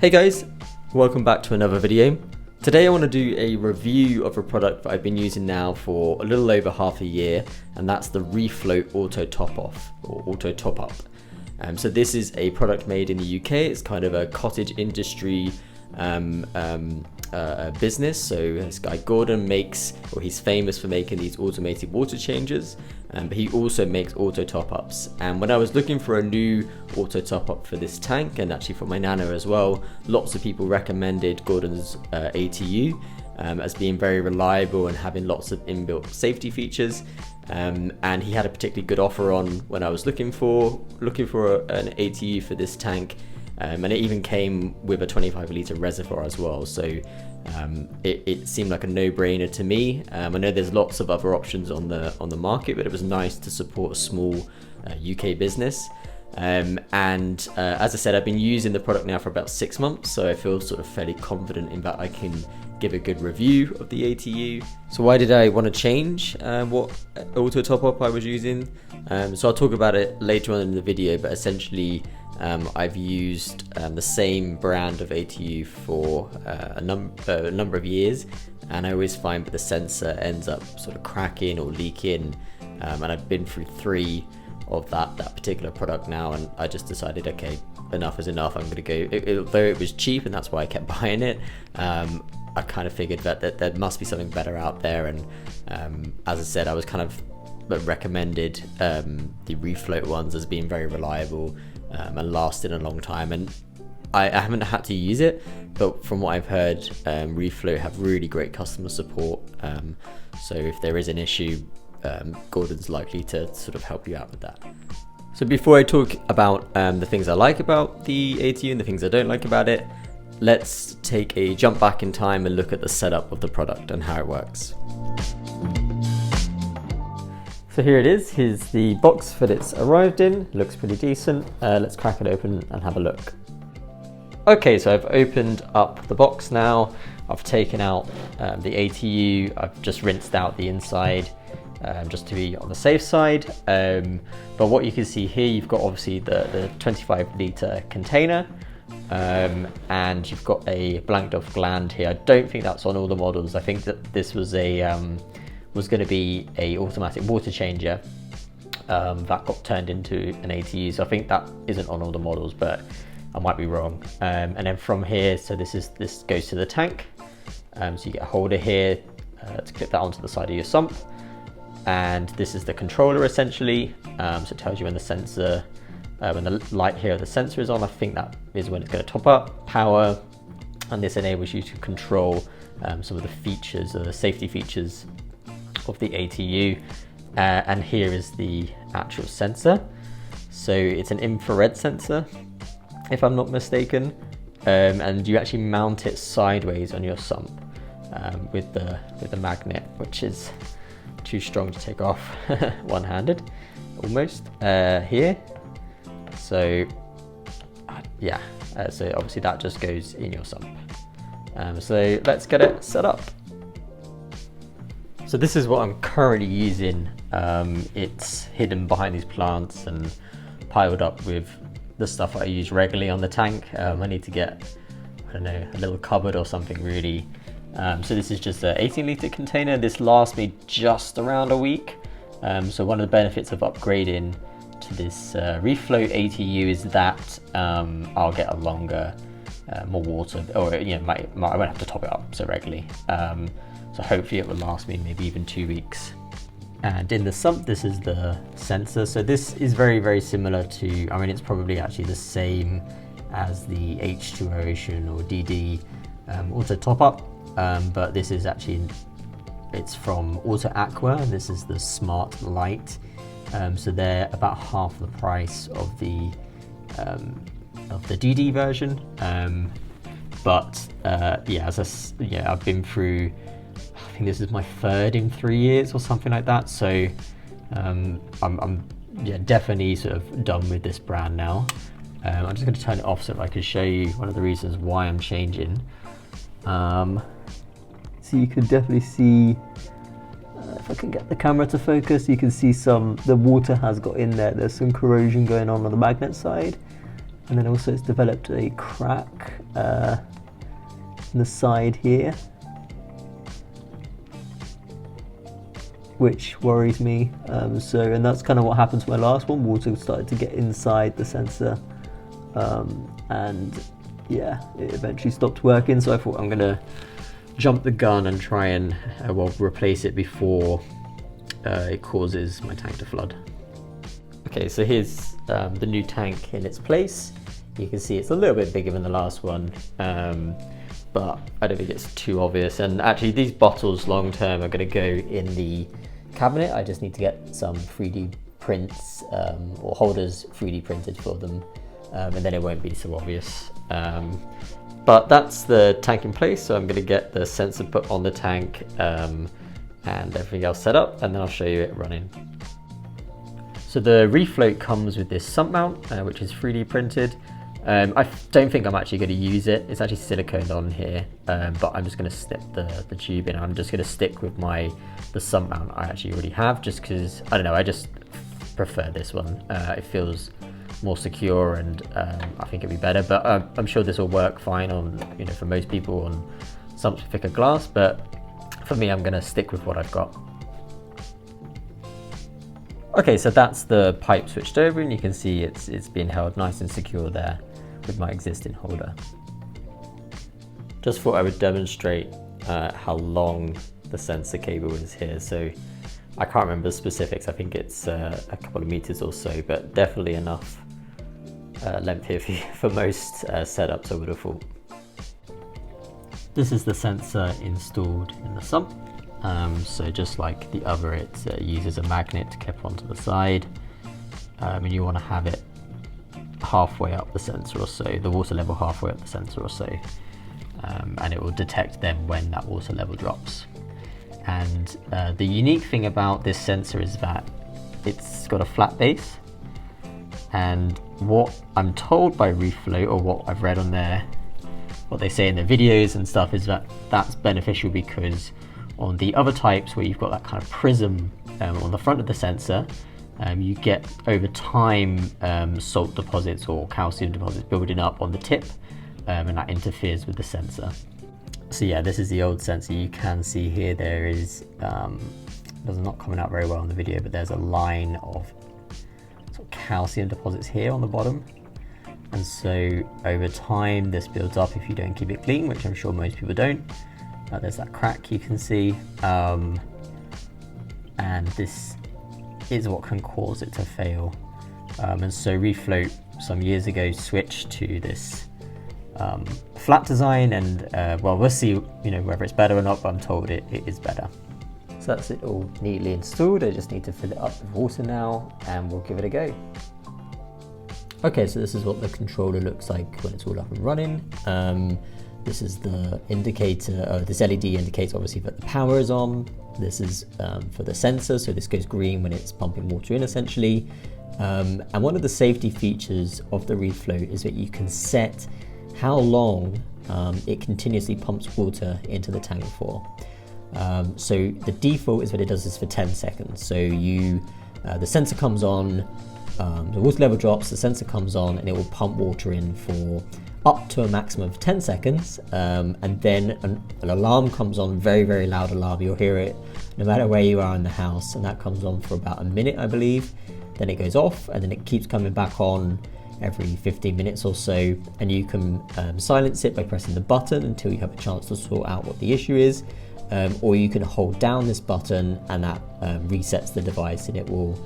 Hey guys, welcome back to another video. Today I want to do a review of a product that I've been using now for a little over half a year, and that's the Reefloat Auto Top Off or Auto Top Up. So this is a product made in the UK. It's kind of a cottage industry business. So this guy Gordon makes, or he's famous for making these automated water changes, but he also makes auto top-ups. And when I was looking for a new auto top-up for this tank, and actually for my Nano as well, lots of people recommended Gordon's ATU as being very reliable and having lots of inbuilt safety features. And he had a particularly good offer on when I was looking for an ATU for this tank. And it even came with a 25-litre reservoir as well, so it seemed like a no-brainer to me. I know there's lots of other options on the market, but it was nice to support a small UK business. And as I said, I've been using the product now for about 6 months, so I feel sort of fairly confident in that I can give a good review of the ATU. So why did I want to change what auto top-up I was using? So I'll talk about it later on in the video, but essentially I've used the same brand of ATU for a number of years, and I always find that the sensor ends up sort of cracking or leaking, and I've been through 3 of that particular product now, and I just decided, okay, enough is enough. I'm going to go, although it was cheap and that's why I kept buying it, I kind of figured that there must be something better out there, and as I said, I was kind of recommended the Reefloat ones as being very reliable and lasted a long time, and I haven't had to use it, but from what I've heard, Reefloat have really great customer support, so if there is an issue, Gordon's likely to sort of help you out with that. So before I talk about the things I like about the ATU and the things I don't like about it, let's take a jump back in time and look at the setup of the product and how it works. So here it is. Here's the box that it's arrived in. Looks pretty decent. Let's crack it open and have a look. Okay, so I've opened up the box now. I've taken out the ATU. I've just rinsed out the inside just to be on the safe side. But what you can see here, you've got obviously the 25-litre container, and you've got a blanked off gland here. I don't think that's on all the models. I think that this was going to be a automatic water changer that got turned into an ATU, so I think that isn't on all the models, but I might be wrong. And then from here, so this goes to the tank, so you get a holder here to clip that onto the side of your sump, and this is the controller essentially. So it tells you when the sensor, when the light here of the sensor is on. I think that is when it's going to top up power, and this enables you to control some of the features, or the safety features of the ATU, and here is the actual sensor. So it's an infrared sensor, if I'm not mistaken, and you actually mount it sideways on your sump with the magnet, which is too strong to take off one-handed, almost here. So yeah, so obviously that just goes in your sump. So let's get it set up. So this is what I'm currently using. It's hidden behind these plants and piled up with the stuff I use regularly on the tank. I need to get, I don't know, a little cupboard or something really. So this is just an 18-litre container. This lasts me just around a week. So one of the benefits of upgrading to this Reefloat ATU is that I'll get a longer, more water, or I won't have to top it up so regularly. So hopefully it will last me maybe even 2 weeks. And in the sump, this is the sensor. So this is very, very similar to, I mean, it's probably actually the same as the H2O Ocean or DD Auto Top Up, but this is actually, it's from Auto Aqua, and this is the Smart Light. So they're about half the price of the DD version. But yeah, I've been through, I think this is my 3rd in 3 years or something like that. So I'm definitely sort of done with this brand now. I'm just going to turn it off so that I can show you one of the reasons why I'm changing. So you can definitely see, if I can get the camera to focus, you can see the water has got in there. There's some corrosion going on the magnet side. And then also it's developed a crack in the side here, which worries me. And that's kind of what happened to my last one. Water started to get inside the sensor, and yeah, it eventually stopped working. So I thought I'm gonna jump the gun and try and replace it before it causes my tank to flood. Okay, so here's the new tank in its place. You can see it's a little bit bigger than the last one, but I don't think it's too obvious. And actually these bottles long term are going to go in the cabinet. I just need to get some 3D prints or holders 3D printed for them, and then it won't be so obvious. But that's the tank in place, so I'm going to get the sensor put on the tank and everything else set up, and then I'll show you it running. So the Reefloat comes with this sump mount, which is 3D printed. I don't think I'm actually going to use it. It's actually silicone on here, but I'm just going to snip the tube in. I'm just going to stick with the sump mount I actually already have, just because, I don't know, I just prefer this one. It feels more secure, and I think it'd be better, but I'm sure this will work fine on, for most people on some thicker glass, but for me, I'm going to stick with what I've got. Okay, so that's the pipe switched over, and you can see it's being held nice and secure there with my existing holder. Just thought I would demonstrate how long the sensor cable is here. So I can't remember the specifics. I think it's a couple of meters or so, but definitely enough length here for most setups, I would have thought. This is the sensor installed in the sump. So just like the other, it uses a magnet kept onto the side, and you want to have it halfway up the sensor or so, the water level halfway up the sensor or so, and it will detect then when that water level drops. And the unique thing about this sensor is that it's got a flat base, and what I'm told by Reefloat, or what I've read on what they say in their videos and stuff, is that that's beneficial because on the other types where you've got that kind of prism on the front of the sensor, you get over time salt deposits or calcium deposits building up on the tip, and that interferes with the sensor. So yeah, this is the old sensor. You can see here there is, it's not coming out very well in the video, but there's a line of sort of calcium deposits here on the bottom. And so over time this builds up if you don't keep it clean, which I'm sure most people don't. There's that crack you can see, and this is what can cause it to fail. And so Reefloat some years ago switched to this flat design, and well, we'll see whether it's better or not, but I'm told it is better. So that's it all neatly installed. I just need to fill it up with water now, and we'll give it a go. Okay, so this is what the controller looks like when it's all up and running. This is the indicator, this LED indicates obviously that the power is on. This is for the sensor, so this goes green when it's pumping water in essentially. And one of the safety features of the Reefloat is that you can set how long it continuously pumps water into the tank for. So the default is that it does this for 10 seconds. So the sensor comes on, the water level drops, the sensor comes on, and it will pump water in for up to a maximum of 10 seconds, and then an alarm comes on, very, very loud alarm. You'll hear it no matter where you are in the house, and that comes on for about a minute, I believe. Then it goes off, and then it keeps coming back on every 15 minutes or so, and you can silence it by pressing the button until you have a chance to sort out what the issue is, or you can hold down this button, and that resets the device, and it will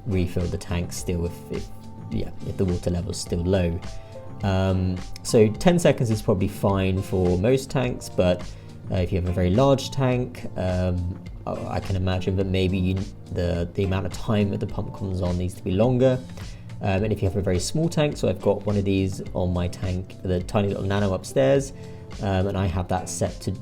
refill the tank still if the water level is still low. So 10 seconds is probably fine for most tanks, but if you have a very large tank, I can imagine that maybe the amount of time that the pump comes on needs to be longer. And if you have a very small tank, so I've got one of these on my tank, the tiny little Nano upstairs, and I have that set to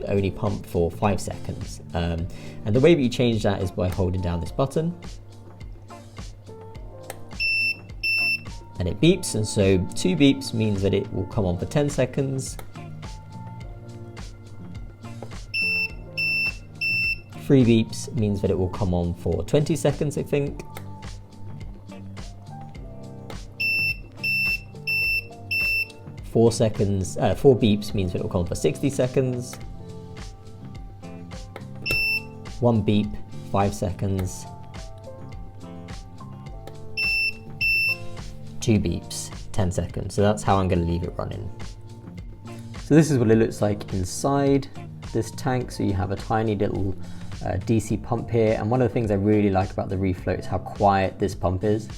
only pump for 5 seconds. And the way that you change that is by holding down this button. And it beeps, and so 2 beeps means that it will come on for 10 seconds. 3 beeps means that it will come on for 20 seconds, I think. 4 seconds, 4 beeps means that it will come on for 60 seconds. 1 beep, 5 seconds. 2 beeps, 10 seconds. So that's how I'm going to leave it running. So this is what it looks like inside this tank. So you have a tiny little DC pump here, and one of the things I really like about the Reefloat is how quiet this pump is.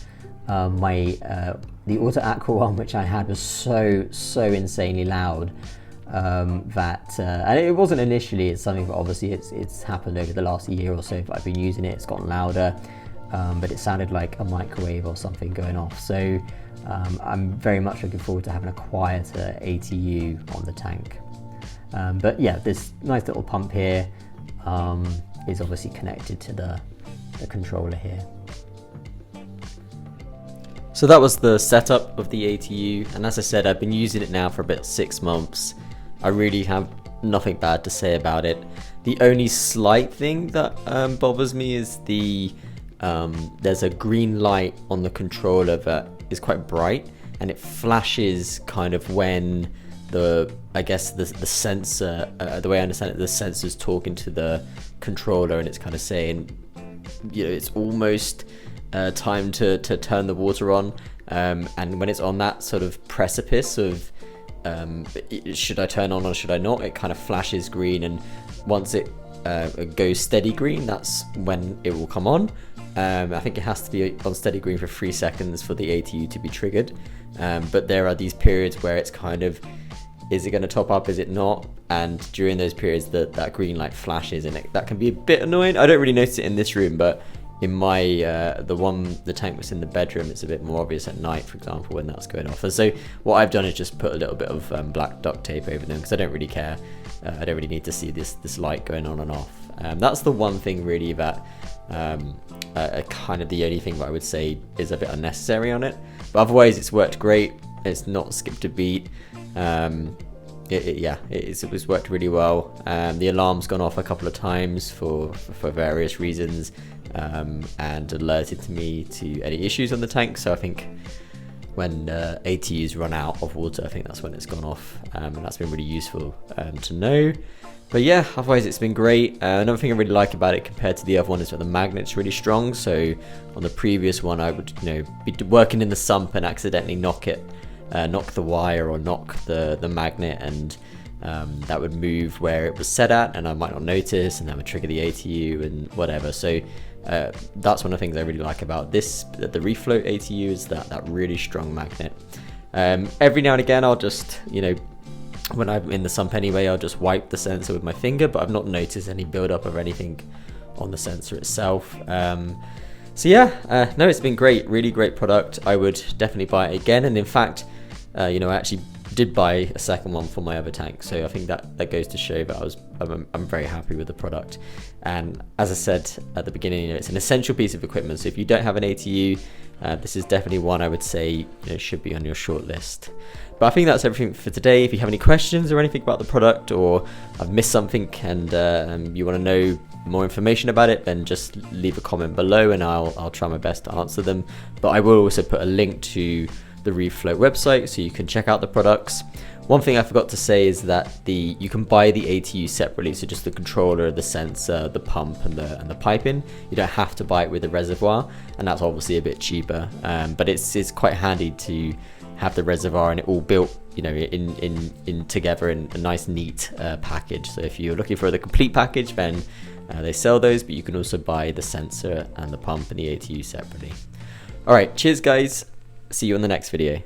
The Auto Aqua one, which I had, was so insanely loud and it wasn't initially. It's something that obviously it's happened over the last year or so that I've been using it. It's gotten louder, but it sounded like a microwave or something going off. So I'm very much looking forward to having a quieter ATU on the tank. But yeah, this nice little pump here is obviously connected to the controller here. So that was the setup of the ATU, and as I said, I've been using it now for about 6 months. I really have nothing bad to say about it. The only slight thing that bothers me is there's a green light on the controller that is quite bright, and it flashes kind of when the sensor, the way I understand it, the sensor's talking to the controller, and it's kind of saying, you know, it's almost time to turn the water on, and when it's on that sort of precipice of should I turn on or should I not, it kind of flashes green, and once it goes steady green, that's when it will come on. I think it has to be on steady green for 3 seconds for the ATU to be triggered, but there are these periods where it's kind of, is it going to top up, is it not? And during those periods that green light flashes, and that can be a bit annoying. I don't really notice it in this room, but in my the tank that's in the bedroom, it's a bit more obvious at night, for example, when that's going off. And so what I've done is just put a little bit of black duct tape over them, because I don't really care. I don't really need to see this light going on and off. That's the one thing really that kind of the only thing that I would say is a bit unnecessary on it. But otherwise, it's worked great. It's not skipped a beat. It's worked really well. The alarm's gone off a couple of times for various reasons, and alerted me to any issues on the tank. So I think when ATUs run out of water, I think that's when it's gone off, and that's been really useful to know. But yeah, otherwise it's been great. Another thing I really like about it compared to the other one is that the magnet's really strong. So on the previous one, I would be working in the sump and accidentally knock the wire or knock the magnet, and that would move where it was set at, and I might not notice, and that would trigger the ATU and whatever. So that's one of the things I really like about the Reefloat ATU, is that really strong magnet. Every now and again, I'll just, when I'm in the sump anyway, I'll just wipe the sensor with my finger, but I've not noticed any buildup of anything on the sensor itself. So yeah, no, it's been great, really great product. I would definitely buy it again, and in fact, I actually did buy a second one for my other tank, so I think that goes to show that I'm very happy with the product. And as I said at the beginning, it's an essential piece of equipment, so if you don't have an ATU, this is definitely one I would say should be on your short list. But I think that's everything for today. If you have any questions or anything about the product, or I've missed something and you want to know more information about it, then just leave a comment below and I'll try my best to answer them. But I will also put a link to the Reefloat website so you can check out the products. One thing I forgot to say is that you can buy the ATU separately, so just the controller, the sensor, the pump, and the piping. You don't have to buy it with the reservoir, and that's obviously a bit cheaper. But it's quite handy to have the reservoir and it all built, in together in a nice neat package. So if you're looking for the complete package, then they sell those, but you can also buy the sensor and the pump and the ATU separately. All right, cheers guys. See you on the next video.